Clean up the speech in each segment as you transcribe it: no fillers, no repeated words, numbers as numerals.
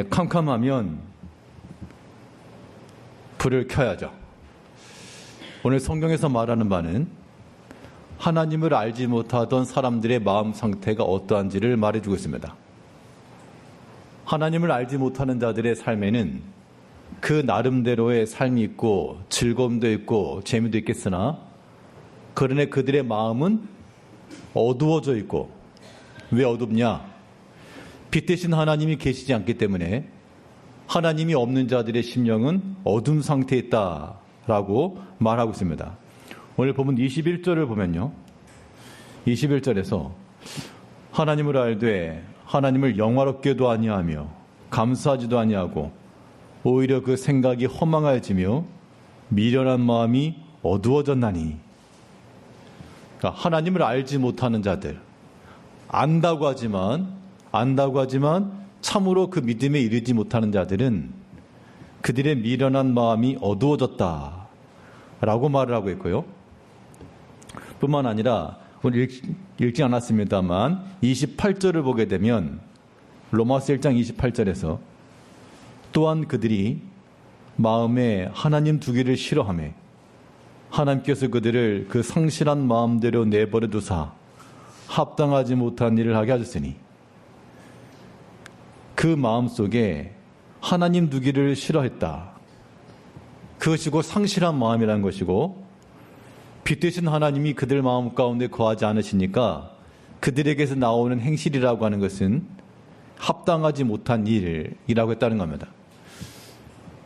캄캄하면 불을 켜야죠. 오늘 성경에서 말하는 바는 하나님을 알지 못하던 사람들의 마음 상태가 어떠한지를 말해주고 있습니다. 하나님을 알지 못하는 자들의 삶에는 그 나름대로의 삶이 있고 즐거움도 있고 재미도 있겠으나 그러나 그들의 마음은 어두워져 있고, 왜 어둡냐? 빛 대신 하나님이 계시지 않기 때문에 하나님이 없는 자들의 심령은 어둠 상태에 있다라고 말하고 있습니다. 오늘 보면 21절을 보면요, 21절에서 하나님을 알되 하나님을 영화롭게도 아니하며 감사하지도 아니하고 오히려 그 생각이 허망해지며 미련한 마음이 어두워졌나니. 그러니까 하나님을 알지 못하는 자들, 안다고 하지만 참으로 그 믿음에 이르지 못하는 자들은 그들의 미련한 마음이 어두워졌다라고 말을 하고 있고요. 뿐만 아니라 오늘 읽지 않았습니다만 28절을 보게 되면 로마서 1장 28절에서 또한 그들이 마음에 하나님 두기를 싫어하며 하나님께서 그들을 그 상실한 마음대로 내버려 두사 합당하지 못한 일을 하게 하셨으니, 그 마음속에 하나님 두기를 싫어했다. 그것이 곧 상실한 마음이라는 것이고, 빛 대신 하나님이 그들 마음 가운데 거하지 않으시니까 그들에게서 나오는 행실이라고 하는 것은 합당하지 못한 일이라고 했다는 겁니다.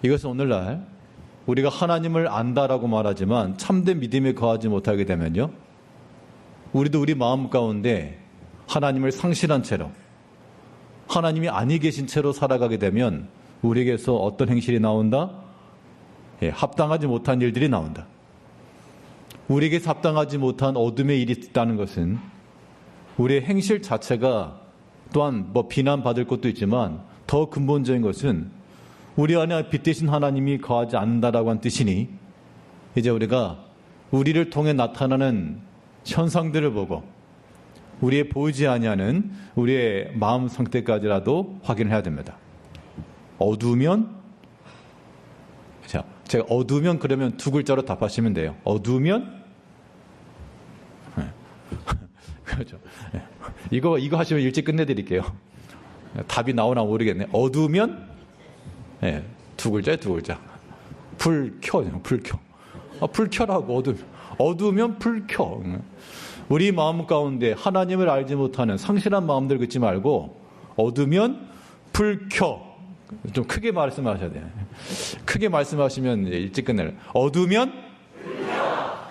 이것은 오늘날 우리가 하나님을 안다라고 말하지만 참된 믿음에 거하지 못하게 되면요, 우리도 우리 마음 가운데 하나님을 상실한 채로, 하나님이 아니 계신 채로 살아가게 되면 우리에게서 어떤 행실이 나온다? 합당하지 못한 일들이 나온다. 우리에게서 합당하지 못한 어둠의 일이 있다는 것은 우리의 행실 자체가 또한 비난받을 것도 있지만 더 근본적인 것은 우리 안에 빛 대신 하나님이 거하지 않는다라고 한 뜻이니, 이제 우리가 우리를 통해 나타나는 현상들을 보고 우리의 보이지 아니하는 우리의 마음 상태까지라도 확인을 해야 됩니다. 어두우면, 제가 어두우면 그러면 두 글자로 답하시면 돼요. 어두우면, 그렇죠. 이거 하시면 일찍 끝내드릴게요. 답이 나오나 모르겠네. 어두우면, 두 글자에 두 글자. 불 켜. 불 켜라고. 어두우면 불 켜. 우리 마음 가운데 하나님을 알지 못하는 상실한 마음들 긋지 말고 어두우면 불 켜. 좀 크게 말씀하셔야 돼요. 크게 말씀하시면 일찍 끝내요. 어두우면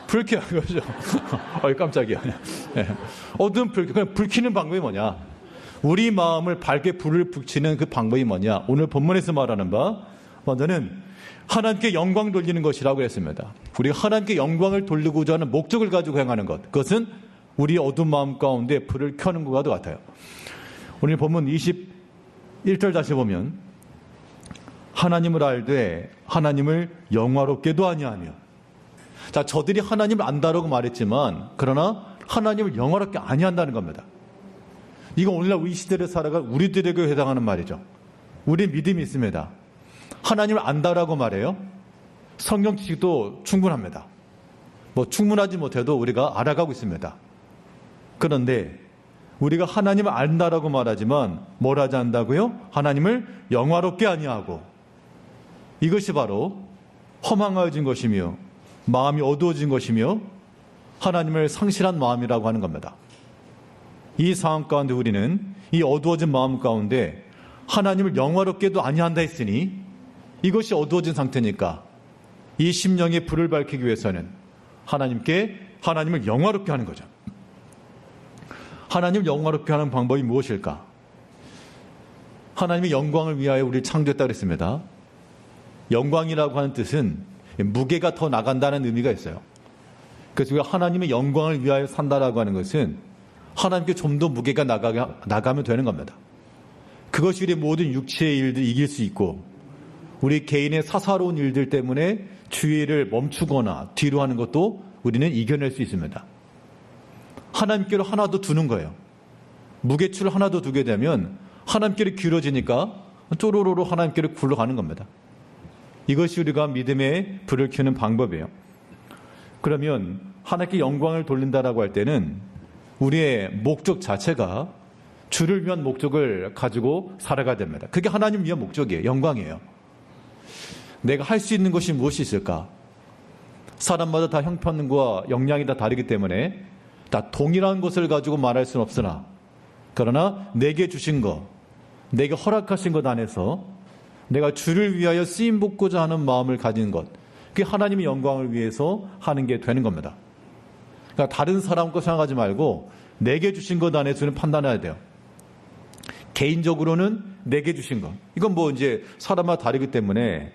불 켜. 그렇죠. 깜짝이야. 어두운 불 켜. 그냥 불 켜는 방법이 뭐냐? 우리 마음을 밝게 불을 붙이는 그 방법이 뭐냐? 오늘 본문에서 말하는 바 먼저는 하나님께 영광 돌리는 것이라고 했습니다. 우리가 하나님께 영광을 돌리고자 하는 목적을 가지고 행하는 것, 그것은 우리 어두운 마음 가운데 불을 켜는 것과도 같아요. 오늘 본문 21절 다시 보면 하나님을 알되 하나님을 영화롭게도 아니하며. 자, 저들이 하나님을 안다라고 말했지만 그러나 하나님을 영화롭게 아니한다는 겁니다. 이건 오늘날 우리 시대를 살아갈 우리들에게 해당하는 말이죠. 우리 믿음이 있습니다. 하나님을 안다라고 말해요. 성경 지식도 충분합니다. 충분하지 못해도 우리가 알아가고 있습니다. 그런데 우리가 하나님을 안다라고 말하지만 뭘 하지 않는다고요? 하나님을 영화롭게 아니하고. 이것이 바로 허망해진 것이며 마음이 어두워진 것이며 하나님을 상실한 마음이라고 하는 겁니다. 이 상황 가운데 우리는 이 어두워진 마음 가운데 하나님을 영화롭게도 아니한다 했으니, 이것이 어두워진 상태니까 이 심령의 불을 밝히기 위해서는 하나님을 영화롭게 하는 거죠. 하나님을 영화롭게 하는 방법이 무엇일까? 하나님의 영광을 위하여 우리를 창조했다고 그랬습니다. 영광이라고 하는 뜻은 무게가 더 나간다는 의미가 있어요. 그래서 우리가 하나님의 영광을 위하여 산다라고 하는 것은 하나님께 좀 더 무게가 나가면 되는 겁니다. 그것이 우리 모든 육체의 일들을 이길 수 있고, 우리 개인의 사사로운 일들 때문에 주의를 멈추거나 뒤로 하는 것도 우리는 이겨낼 수 있습니다. 하나님께로 하나 더 두는 거예요. 무게추를 하나 더 두게 되면 하나님께로 기울어지니까 쪼로로로 하나님께로 굴러가는 겁니다. 이것이 우리가 믿음의 불을 켜는 방법이에요. 그러면 하나님께 영광을 돌린다라고 할 때는 우리의 목적 자체가 주를 위한 목적을 가지고 살아가야 됩니다. 그게 하나님 위한 목적이에요. 영광이에요. 내가 할 수 있는 것이 무엇이 있을까? 사람마다 다 형편과 역량이 다 다르기 때문에 다 동일한 것을 가지고 말할 수는 없으나, 그러나 내게 주신 것, 내게 허락하신 것 안에서 내가 주를 위하여 쓰임 받고자 하는 마음을 가진 것, 그게 하나님의 영광을 위해서 하는 게 되는 겁니다. 그러니까 다른 사람 거 생각하지 말고 내게 주신 것 안에서는 판단해야 돼요. 개인적으로는 내게 주신 것. 이건 뭐 이제 사람마다 다르기 때문에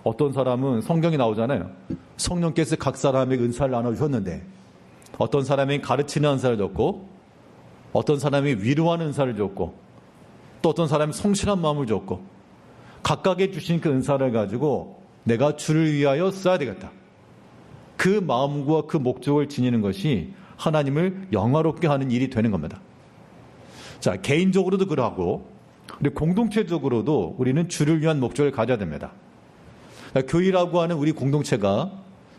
어떤 사람은 성경이 나오잖아요. 성령께서 각 사람에게 은사를 나눠주셨는데 어떤 사람이 가르치는 은사를 줬고 어떤 사람이 위로하는 은사를 줬고 또 어떤 사람이 성실한 마음을 줬고 각각의 주신 그 은사를 가지고 내가 주를 위하여 써야 되겠다. 그 마음과 그 목적을 지니는 것이 하나님을 영화롭게 하는 일이 되는 겁니다. 자, 개인적으로도 그러하고 그리고 공동체적으로도 우리는 주를 위한 목적을 가져야 됩니다. 교회라고 하는 우리 공동체가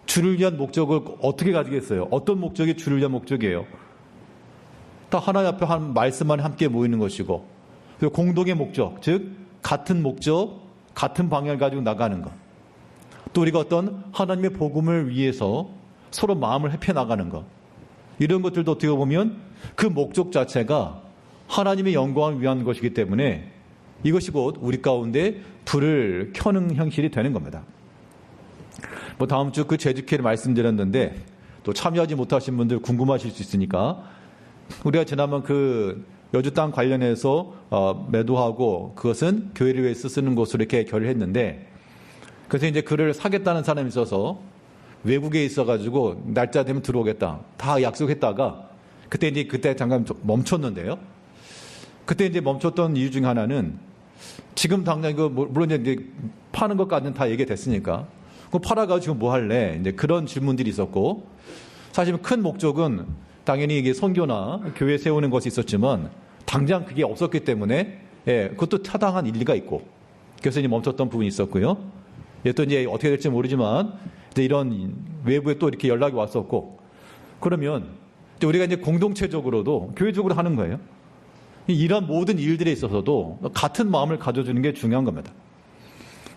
주를 위한 목적을 어떻게 가지겠어요? 어떤 목적이 주를 위한 목적이에요? 다 하나님 앞에 한 말씀만 함께 모이는 것이고 그리고 공동의 목적, 즉 같은 목적, 같은 방향을 가지고 나가는 것. 또 우리가 어떤 하나님의 복음을 위해서 서로 마음을 협해 나가는 것. 이런 것들도 어떻게 보면 그 목적 자체가 하나님의 영광을 위한 것이기 때문에 이것이 곧 우리 가운데 불을 켜는 형식이 되는 겁니다. 뭐 다음 주 그 제주회를 말씀드렸는데 또 참여하지 못하신 분들 궁금하실 수 있으니까 우리가 지난번 그 여주 땅 관련해서 매도하고 그것은 교회를 위해서 쓰는 것으로 이렇게 결의했는데 그래서 이제 그를 사겠다는 사람이 있어서 외국에 있어가지고 날짜 되면 들어오겠다 다 약속했다가 그때 잠깐 멈췄는데요. 그때 이제 멈췄던 이유 중에 하나는 지금 당장 이거 물론 이제 파는 것까지는 다 얘기됐으니까 그 팔아가지고 뭐 할래? 이제 그런 질문들이 있었고 사실 큰 목적은 당연히 이게 선교나 교회 세우는 것이 있었지만 당장 그게 없었기 때문에 그것도 타당한 일리가 있고 그래서 이제 멈췄던 부분이 있었고요. 또 이제 어떻게 될지 모르지만 이제 이런 외부에 또 이렇게 연락이 왔었고 그러면 우리가 이제 공동체적으로도 교회적으로 하는 거예요. 이런 모든 일들에 있어서도 같은 마음을 가져주는 게 중요한 겁니다.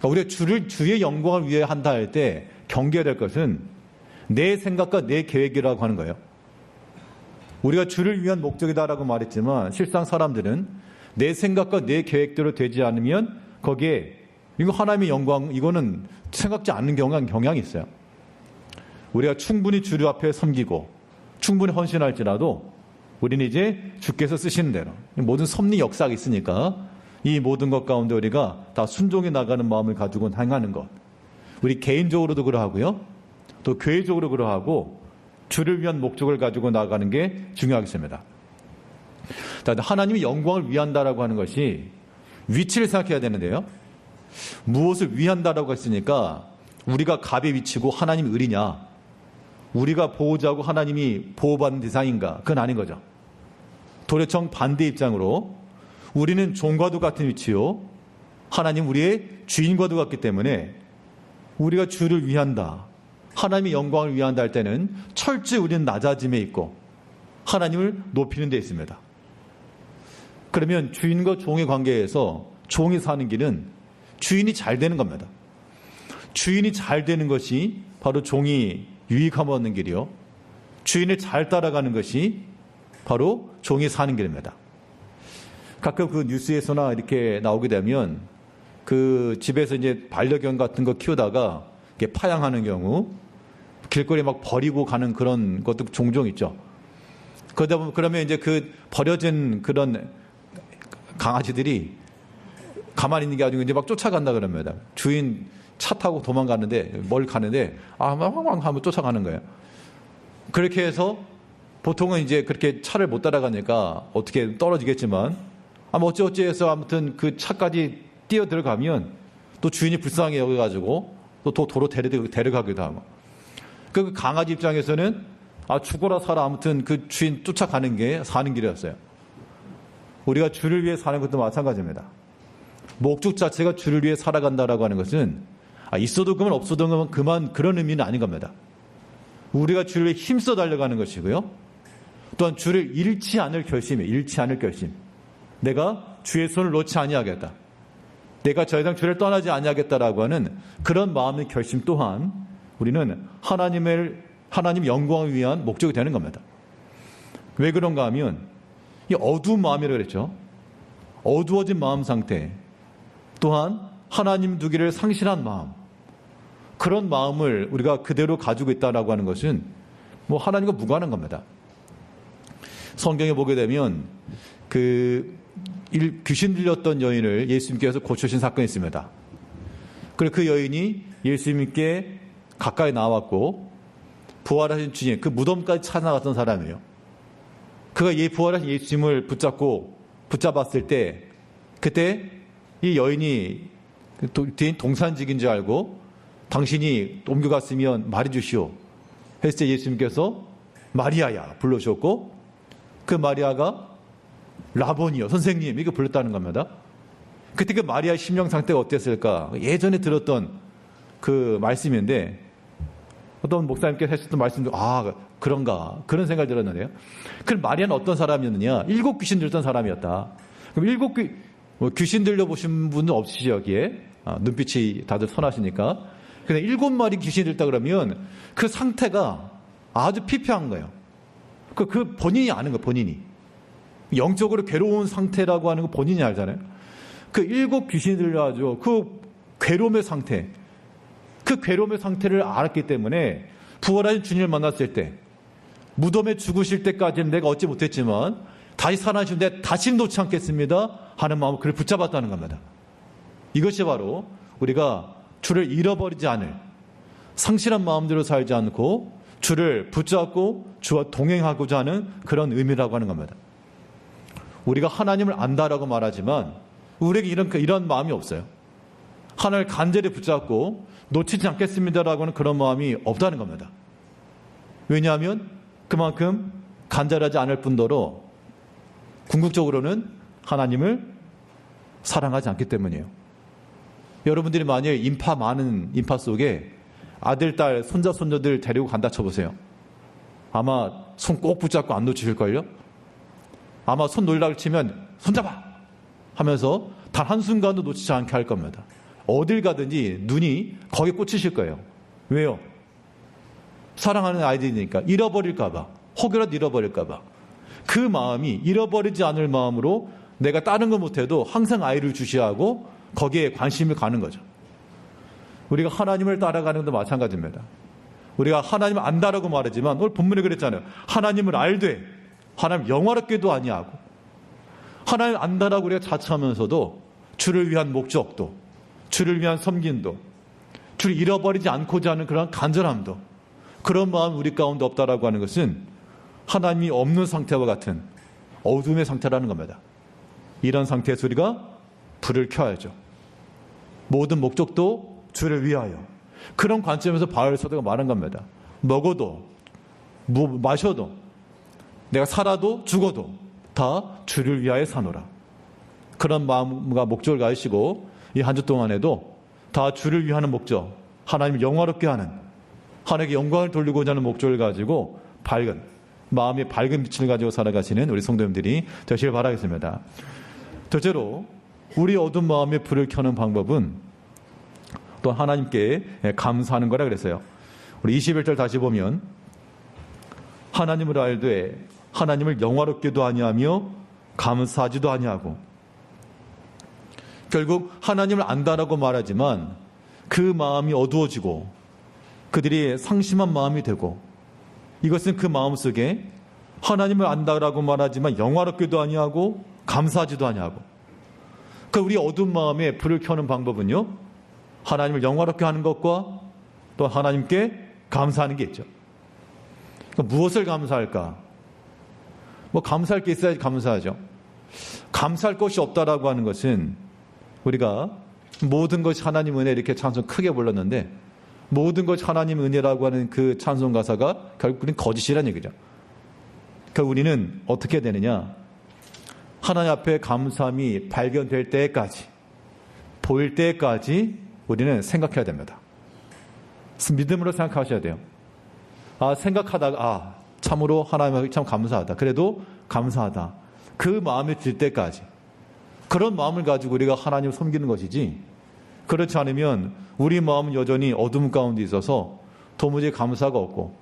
우리가 주의 영광을 위해 한다 할 때 경계해야 될 것은 내 생각과 내 계획이라고 하는 거예요. 우리가 주를 위한 목적이다라고 말했지만 실상 사람들은 내 생각과 내 계획대로 되지 않으면 거기에 이거 하나님의 영광 이거는 생각지 않는 경향이 있어요. 우리가 충분히 주를 앞에 섬기고 충분히 헌신할지라도 우리는 이제 주께서 쓰시는 대로 모든 섭리 역사가 있으니까 이 모든 것 가운데 우리가 다 순종해 나가는 마음을 가지고 행하는 것. 우리 개인적으로도 그러하고요. 또 교회적으로 그러하고 주를 위한 목적을 가지고 나가는 게 중요하겠습니다. 하나님이 영광을 위한다라고 하는 것이 위치를 생각해야 되는데요. 무엇을 위한다라고 했으니까 우리가 갑의 위치고 하나님이 을이냐 우리가 보호자고 하나님이 보호받는 대상인가 그건 아닌 거죠. 도래청 반대 입장으로 우리는 종과도 같은 위치요 하나님 우리의 주인과도 같기 때문에 우리가 주를 위한다 하나님의 영광을 위한다 할 때는 철저히 우리는 낮아짐에 있고 하나님을 높이는 데 있습니다. 그러면 주인과 종의 관계에서 종이 사는 길은 주인이 잘 되는 겁니다. 주인이 잘 되는 것이 바로 종이 유익함 얻는 길이요 주인을 잘 따라가는 것이 바로 종이 사는 길입니다. 가끔 그 뉴스에서나 이렇게 나오게 되면 그 집에서 이제 반려견 같은 거 키우다가 이렇게 파양하는 경우 길거리에 막 버리고 가는 그런 것도 종종 있죠. 그러다 보면 그러면 이제 그 버려진 그런 강아지들이 가만히 있는 게 아니고 이제 막 쫓아간다 그럽니다. 주인 차 타고 도망가는데 멀리 가는데 막 하면 쫓아가는 거예요. 그렇게 해서 보통은 이제 그렇게 차를 못 따라가니까 어떻게 떨어지겠지만 어찌어찌 해서 아무튼 그 차까지 뛰어 들어가면 또 주인이 불쌍하게 여겨가지고 또 도로 데려가기도 하고 그 강아지 입장에서는 죽어라 살아 아무튼 그 주인 쫓아가는 게 사는 길이었어요. 우리가 주를 위해 사는 것도 마찬가지입니다. 목적 자체가 주를 위해 살아간다라고 하는 것은 있어도 그만 없어도 그만 그런 의미는 아닌 겁니다. 우리가 주를 위해 힘써 달려가는 것이고요. 또한 주를 잃지 않을 결심이에요. 잃지 않을 결심. 내가 주의 손을 놓지 아니하겠다. 내가 더 이상 주를 떠나지 아니하겠다라고 하는 그런 마음의 결심 또한 우리는 하나님 영광을 위한 목적이 되는 겁니다. 왜 그런가 하면 이 어두운 마음이라고 그랬죠. 어두워진 마음 상태, 또한 하나님 두기를 상실한 마음, 그런 마음을 우리가 그대로 가지고 있다라고 하는 것은 하나님과 무관한 겁니다. 성경에 보게 되면 귀신 들렸던 여인을 예수님께서 고쳐주신 사건이 있습니다. 그리고 그 여인이 예수님께 가까이 나왔고 부활하신 주님, 그 무덤까지 찾아갔던 사람이에요. 그가 부활하신 예수님을 붙잡았을 때 그때 이 여인이 동산직인 줄 알고 당신이 옮겨갔으면 말해주시오 했을 때 예수님께서 마리아야 불러주셨고 그 마리아가 라보니요 선생님 이거 불렀다는 겁니다. 그때 그 마리아의 심령 상태가 어땠을까? 예전에 들었던 그 말씀인데 어떤 목사님께서 하셨던 말씀도 그런가 그런 생각이 들었는데요. 그 마리아는 어떤 사람이었느냐? 7 귀신 들던 사람이었다. 그럼 7 귀신 들려보신 분은 없으시죠 여기에? 눈빛이 다들 선하시니까. 근데 7마리 귀신이 들다 그러면 그 상태가 아주 피폐한 거예요. 그 본인이 아는 거예요. 본인이 영적으로 괴로운 상태라고 하는 거 본인이 알잖아요. 그 7 귀신이 들려가지고 그 괴로움의 상태, 그 괴로움의 상태를 알았기 때문에 부활하신 주님을 만났을 때 무덤에 죽으실 때까지는 내가 얻지 못했지만 다시 살아나시면 내가 다시는 놓지 않겠습니다 하는 마음을 그를 붙잡았다는 겁니다. 이것이 바로 우리가 주를 잃어버리지 않을 상실한 마음대로 살지 않고 주를 붙잡고 주와 동행하고자 하는 그런 의미라고 하는 겁니다. 우리가 하나님을 안다라고 말하지만 우리에게 이런 마음이 없어요. 하나님을 간절히 붙잡고 놓치지 않겠습니다라고 하는 그런 마음이 없다는 겁니다. 왜냐하면 그만큼 간절하지 않을 뿐더러 궁극적으로는 하나님을 사랑하지 않기 때문이에요. 여러분들이 만약에 많은 인파 속에 아들, 딸, 손자, 손녀들 데리고 간다 쳐보세요. 아마 손 꼭 붙잡고 안 놓치실걸요? 아마 손 놀라고 치면 손잡아! 하면서 단 한순간도 놓치지 않게 할 겁니다. 어딜 가든지 눈이 거기에 꽂히실 거예요. 왜요? 사랑하는 아이들이니까 잃어버릴까봐, 혹여라도 잃어버릴까봐. 그 마음이 잃어버리지 않을 마음으로 내가 다른 거 못해도 항상 아이를 주시하고 거기에 관심을 가는 거죠. 우리가 하나님을 따라가는 것도 마찬가지입니다. 우리가 하나님을 안다라고 말하지만 오늘 본문에 그랬잖아요. 하나님을 알되 하나님 영화롭게도 아니하고 하나님을 안다라고 우리가 자처하면서도 주를 위한 목적도 주를 위한 섬김도 주를 잃어버리지 않고자 하는 그런 간절함도 그런 마음 우리 가운데 없다라고 하는 것은 하나님이 없는 상태와 같은 어둠의 상태라는 겁니다. 이런 상태에서 우리가 불을 켜야죠. 모든 목적도 주를 위하여. 그런 관점에서 바울 사도가 말한 겁니다. 먹어도 마셔도 내가 살아도 죽어도 다 주를 위하여 사노라. 그런 마음과 목적을 가지시고 이 한 주 동안에도 다 주를 위하는 목적, 하나님을 영화롭게 하는, 하나님께 영광을 돌리고자 하는 목적을 가지고 마음의 밝은 빛을 가지고 살아가시는 우리 성도님들이 되시길 바라겠습니다. 둘째로 우리 어두운 마음에 불을 켜는 방법은 또 하나님께 감사하는 거라 그랬어요. 우리 21절 다시 보면 하나님을 알되 하나님을 영화롭게도 아니하며 감사하지도 아니하고. 결국 하나님을 안다라고 말하지만 그 마음이 어두워지고 그들이 상심한 마음이 되고, 이것은 그 마음속에 하나님을 안다라고 말하지만 영화롭게도 아니하고 감사하지도 아니하고. 그 우리 어두운 마음에 불을 켜는 방법은요, 하나님을 영화롭게 하는 것과 또 하나님께 감사하는 게 있죠. 그러니까 무엇을 감사할까? 감사할 게 있어야지 감사하죠. 감사할 것이 없다라고 하는 것은 우리가 모든 것이 하나님 은혜 이렇게 찬송 크게 불렀는데 모든 것이 하나님 은혜라고 하는 그 찬송 가사가 결국은 거짓이라는 얘기죠. 그러니까 우리는 어떻게 되느냐? 하나님 앞에 감사함이 발견될 때까지 보일 때까지 우리는 생각해야 됩니다. 믿음으로 생각하셔야 돼요. 생각하다가 참으로 하나님께 참 감사하다. 그래도 감사하다. 그 마음이 들 때까지 그런 마음을 가지고 우리가 하나님을 섬기는 것이지, 그렇지 않으면 우리 마음은 여전히 어둠 가운데 있어서 도무지 감사가 없고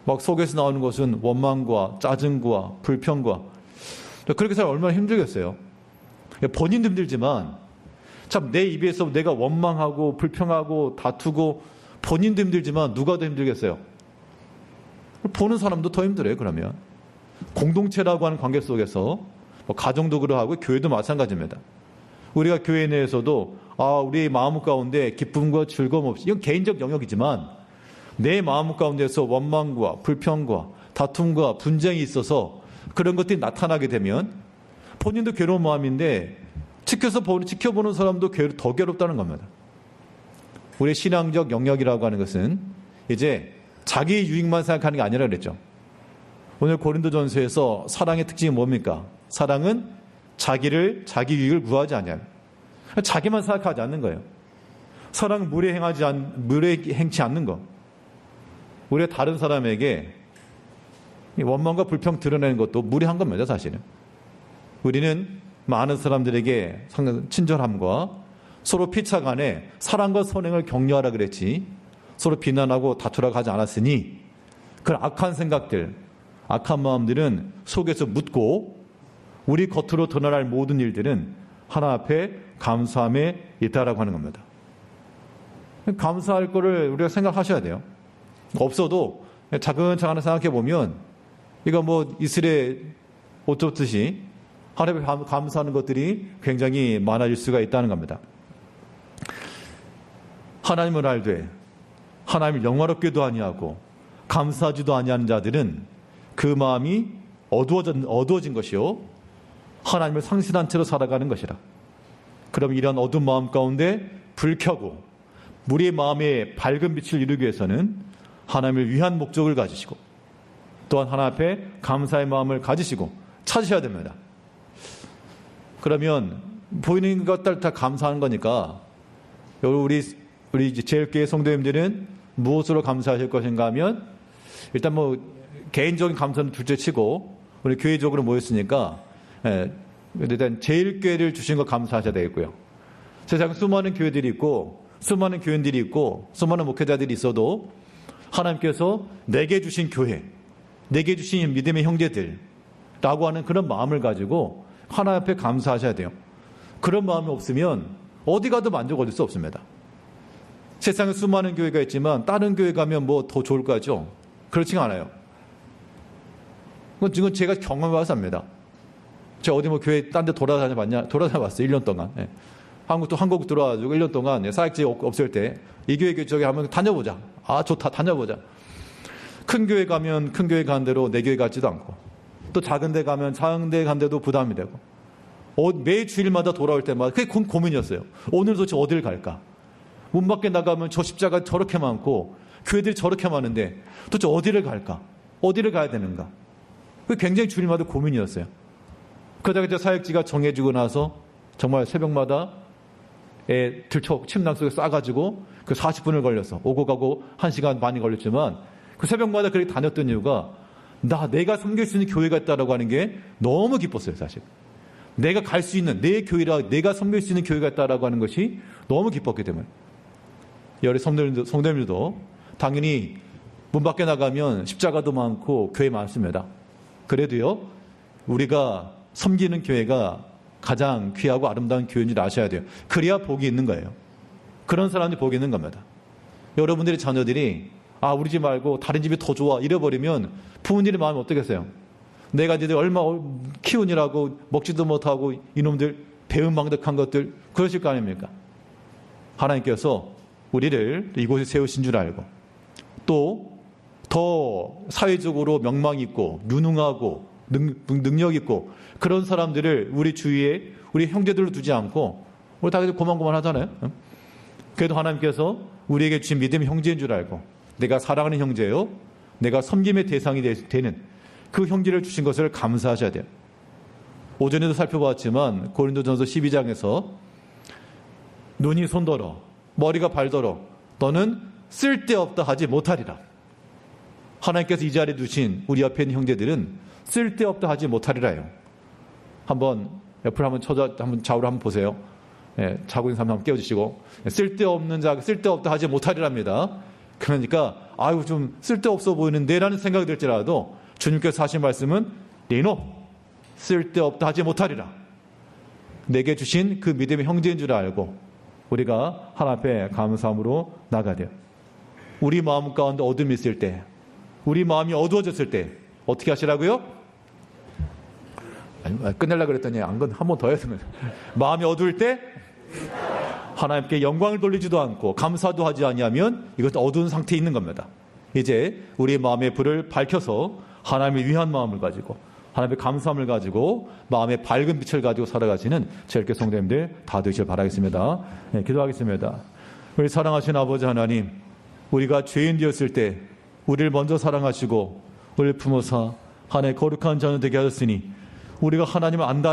막 속에서 나오는 것은 원망과 짜증과 불평과, 그렇게 살면 얼마나 힘들겠어요. 본인도 힘들지만 참 내 입에서 내가 원망하고 불평하고 다투고 본인도 힘들지만 누가 더 힘들겠어요? 보는 사람도 더 힘들어요. 그러면 공동체라고 하는 관계 속에서 가정도 그러하고 교회도 마찬가지입니다. 우리가 교회 내에서도 우리의 마음 가운데 기쁨과 즐거움 없이, 이건 개인적 영역이지만 내 마음 가운데서 원망과 불평과 다툼과 분쟁이 있어서 그런 것들이 나타나게 되면 본인도 괴로운 마음인데 지켜보는 사람도 더 괴롭다는 겁니다. 우리의 신앙적 영역이라고 하는 것은 이제 자기 유익만 생각하는 게 아니라 그랬죠. 오늘 고린도전서에서 사랑의 특징이 뭡니까? 사랑은 자기 유익을 구하지 않아요. 자기만 생각하지 않는 거예요. 사랑은 물에 행치 않는 거. 우리가 다른 사람에게 원망과 불평 드러내는 것도 무례한 겁니다, 사실은. 우리는 많은 사람들에게 친절함과 서로 피차간에 사랑과 선행을 격려하라 그랬지, 서로 비난하고 다투라고 하지 않았으니 그런 악한 생각들, 악한 마음들은 속에서 묻고 우리 겉으로 드러날 모든 일들은 하나 앞에 감사함에 있다라고 하는 겁니다. 감사할 거를 우리가 생각하셔야 돼요. 없어도 차근차근 생각해 보면 이거 이슬에 옷 젖듯이 하나님께 감사하는 것들이 굉장히 많아질 수가 있다는 겁니다. 하나님을 알되 하나님을 영화롭게도 아니하고 감사하지도 아니하는 자들은 그 마음이 어두워진 것이요 하나님을 상실한 채로 살아가는 것이라. 그럼 이런 어두운 마음 가운데 불 켜고 우리의 마음에 밝은 빛을 이루기 위해서는 하나님을 위한 목적을 가지시고 또한 하나님 앞에 감사의 마음을 가지시고 찾으셔야 됩니다. 그러면 보이는 것들 다 감사하는 거니까 우리 제일교회 성도님들은 무엇으로 감사하실 것인가 하면 일단 개인적인 감사는 둘째치고 우리 교회적으로 모였으니까 일단 제일교회를 주신 거 감사하셔야 되겠고요. 세상에 수많은 교회들이 있고 수많은 교인들이 있고 수많은 목회자들이 있어도 하나님께서 내게 주신 교회, 내게 주신 믿음의 형제들라고 하는 그런 마음을 가지고 하나님 앞에 감사하셔야 돼요. 그런 마음이 없으면 어디 가도 만족 얻을 수 없습니다. 세상에 수많은 교회가 있지만 다른 교회 가면 더 좋을 것 같죠? 그렇지가 않아요. 이건 제가 경험해봐서 합니다. 제가 어디 교회 딴 데 돌아다녀봤어요. 1년 동안. 한국 들어와가지고 1년 동안 사역지 없을 때 이 교회 저기 하면 다녀보자. 좋다, 다녀보자. 큰 교회 가면 큰 교회 간 대로 내 교회 같지도 않고 또 작은 데 가면 작은 데 간 데도 부담이 되고 매 주일마다 돌아올 때마다 그게 고민이었어요. 오늘 도대체 어딜 갈까? 문 밖에 나가면 저 십자가 저렇게 많고 교회들이 저렇게 많은데 도대체 어디를 갈까? 어디를 가야 되는가? 그게 굉장히 주일마다 고민이었어요. 그러다가 이제 사역지가 정해지고 나서 정말 새벽마다 침낭 속에 싸가지고 그 40분을 걸렸어. 오고 가고 1시간 반이 걸렸지만 그 새벽마다 그렇게 다녔던 이유가 내가 섬길 수 있는 교회가 있다라고 하는 게 너무 기뻤어요, 사실. 내가 갈 수 있는 내 교회라 내가 섬길 수 있는 교회가 있다라고 하는 것이 너무 기뻤기 때문에. 여러 성도님들도 당연히 문 밖에 나가면 십자가도 많고 교회 많습니다. 그래도요, 우리가 섬기는 교회가 가장 귀하고 아름다운 교회인 줄 아셔야 돼요. 그래야 복이 있는 거예요. 그런 사람들이 복이 있는 겁니다. 여러분들의 자녀들이 우리 집 말고 다른 집이 더 좋아 이래버리면 부모님의 마음이 어떻겠어요? 내가 니들 얼마 키우느라고 먹지도 못하고 이놈들 배은망덕한 것들 그러실 거 아닙니까? 하나님께서 우리를 이곳에 세우신 줄 알고 또 더 사회적으로 명망 있고 유능하고 능력 있고 그런 사람들을 우리 주위에 우리 형제들로 두지 않고 우리 다들 고만고만 하잖아요. 그래도 하나님께서 우리에게 주신 믿음의 형제인 줄 알고 내가 사랑하는 형제요 내가 섬김의 대상이 되는 그 형제를 주신 것을 감사하셔야 돼요. 오전에도 살펴봤지만 고린도전서 12장에서 눈이 손더러 머리가 발더러 너는 쓸데없다 하지 못하리라. 하나님께서 이 자리에 두신 우리 옆에 있는 형제들은 쓸데없다 하지 못하리라요. 한번 옆을 한번 좌우로 한번 보세요. 예, 자고 있는 사람 한번 깨워주시고, 쓸데없는 자 쓸데없다 하지 못하리랍니다. 그러니까 아유 좀 쓸데없어 보이는데라는 생각이 들지라도 주님께서 하신 말씀은 네노 쓸데없다 하지 못하리라. 내게 주신 그 믿음의 형제인 줄 알고 우리가 하나님 앞에 감사함으로 나가야 돼요. 우리 마음 가운데 어둠이 있을 때, 우리 마음이 어두워졌을 때 어떻게 하시라고요? 끝내려고 그랬더니 한 번 더 해야 되는 거예요. 마음이 어두울 때 하나님께 영광을 돌리지도 않고 감사도 하지 아니하면 이것은 어두운 상태에 있는 겁니다. 이제 우리 마음의 불을 밝혀서 하나님을 위한 마음을 가지고 하나님의 감사함을 가지고 마음의 밝은 빛을 가지고 살아가시는 제일교 성도님들 다 되시길 바라겠습니다. 네, 기도하겠습니다. 우리 사랑하신 아버지 하나님, 우리가 죄인 되었을 때 우리를 먼저 사랑하시고 우리를 품어사 하나님의 거룩한 자녀 되게 하셨으니 우리가 하나님을 안다